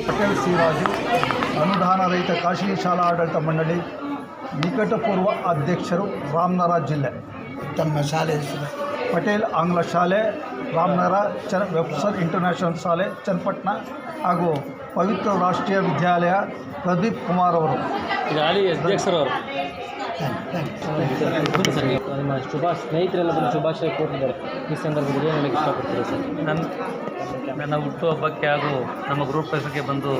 Patel C Raju, ಅನುದಾನ ರಹಿತ ಖಾಸಗಿ ಶಾಲಾ ಆಡಳಿತ ಮಂಡಳಿ ನಿಕಟಪೂರ್ವ ಅಧ್ಯಕ್ಷರು, ರಾಮನಗರ ಜಿಲ್ಲೆ. ತಮ್ಮ ಶಾಲೆ ಹೆಸರು? ಪಟೇಲ್ ಆಂಗ್ಲ ಶಾಲೆ, ರಾಮನಗರ, ವೆಬ್ಸರ್ ಇಂಟರ್ನ್ಯಾಷನಲ್ ಶಾಲೆ ಚನ್ನಪಟ್ಟಣ, ಹಾಗೂ ಪವಿತ್ರ ರಾಷ್ಟ್ರೀಯ ವಿದ್ಯಾಲಯ ಪ್ರದೀಪ್ ಕುಮಾರ್ ಅವರು. ಈಗ ಹಾಲಿ ಅಧ್ಯಕ್ಷರವರು ನಿಮ್ಮ ಸ್ನೇಹಿತರೆಲ್ಲ ಬಂದು ಶುಭಾಶಯ ಕೋರಿದ್ದಾರೆ. ಈ ಸಂದರ್ಭದಲ್ಲಿ ಏನು ಹೇಳಕ್ಕೆ ಇಷ್ಟಪಡ್ತೀರಾ ಸರ್? ನನ್ನ ಹುಟ್ಟುಹಬ್ಬಕ್ಕೆ ಹಾಗೂ ನಮ್ಮ ಗ್ರೂಪ್ ಹೆಸರಿಗೆ ಬಂದು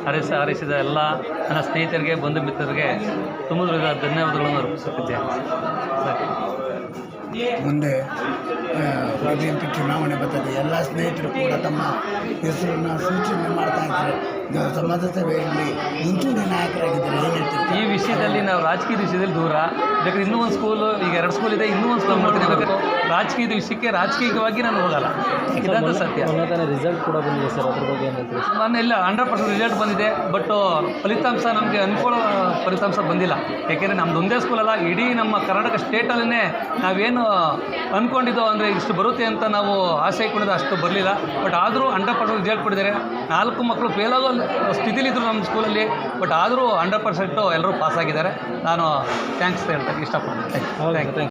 ಹಾರೈಸಿದ ಎಲ್ಲ ನನ್ನ ಸ್ನೇಹಿತರಿಗೆ, ಬಂಧು ಮಿತ್ರರಿಗೆ ತುಂಬ ಧನ್ಯವಾದಗಳನ್ನು ಅರ್ಪಿಸುತ್ತಿದ್ದೇನೆ. ಮುಂದೆ ಬಿಬಿಎಂಪಿ ಚುನಾವಣೆ ಬರ್ತದೆ. ಎಲ್ಲ ಸ್ನೇಹಿತರು ಕೂಡ ತಮ್ಮ ಹೆಸರನ್ನು ಸೂಚನೆ ಮಾಡ್ತಾ ಇದ್ದಾರೆ. ಸಮಾಜ ಸೇವೆಯಲ್ಲಿ ಮುಂಚೂಣಿ ನಾಯಕರಾಗಿದ್ದಾರೆ. ಏನು ಹೇಳ್ತೀವಿ ಈ ವಿಷಯದಲ್ಲಿ? ನಾವು ರಾಜಕೀಯದ ವಿಷಯದಲ್ಲಿ ದೂರ. ಬೇಕಾದ್ರೆ ಇನ್ನೂ ಒಂದು ಸ್ಕೂಲು, ಈಗ 2 ಸ್ಕೂಲ್ ಇದೆ, ಇನ್ನೂ ಒಂದು ಸ್ಕೂಲ್ ಮಾಡ್ತೀನಿ. ರಾಜಕೀಯದ ವಿಷಯಕ್ಕೆ ರಾಜಕೀಯವಾಗಿ ನಾನು ಹೋಗಲ್ಲ, ಇದಂತ ಸತ್ಯ. ರಿಸಲ್ಟ್ ಕೂಡ ಬಂದಿದೆ ಸರ್, ಅದ್ರ ಬಗ್ಗೆ ಏನು ಹೇಳ್ತೀವಿ? ನಾನು ಎಲ್ಲ 100% ರಿಸಲ್ಟ್ ಬಂದಿದೆ. ಬಟ್ ಫಲಿತಾಂಶ ನಮಗೆ ಅನುಕೂಲ ಫಲಿತಾಂಶ ಬಂದಿಲ್ಲ. ಯಾಕೆಂದರೆ ನಮ್ಮದು ಒಂದೇ ಸ್ಕೂಲಲ್ಲ, ಇಡೀ ನಮ್ಮ ಕರ್ನಾಟಕ ಸ್ಟೇಟಲ್ಲೇ ನಾವೇನು ಅಂದ್ಕೊಂಡಿದ್ದೋ ಅಂದರೆ ಇಷ್ಟು ಬರುತ್ತೆ ಅಂತ ನಾವು ಆಸೆ ಇಟ್ಕೊಂಡಿದ್ದು ಅಷ್ಟು ಬರಲಿಲ್ಲ. ಬಟ್ ಆದರೂ 100% ರಿಸಲ್ಟ್ ಕೊಟ್ಟಿದ್ದಾರೆ. 4 ಮಕ್ಕಳು ಫೇಲ್ ಆಗೋ ಸ್ಥಿತಿಲಿದ್ದರು ನಮ್ಮ ಸ್ಕೂಲಲ್ಲಿ. ಬಟ್ ಆದರೂ 100% ಎಲ್ಲರೂ ಪಾಸಾಗಿದ್ದಾರೆ. ನಾನು ಥ್ಯಾಂಕ್ಸ್ ಹೇಳ್ತಕ್ಕೆ ಇಷ್ಟಪಡ್ತೀನಿ. Thank you.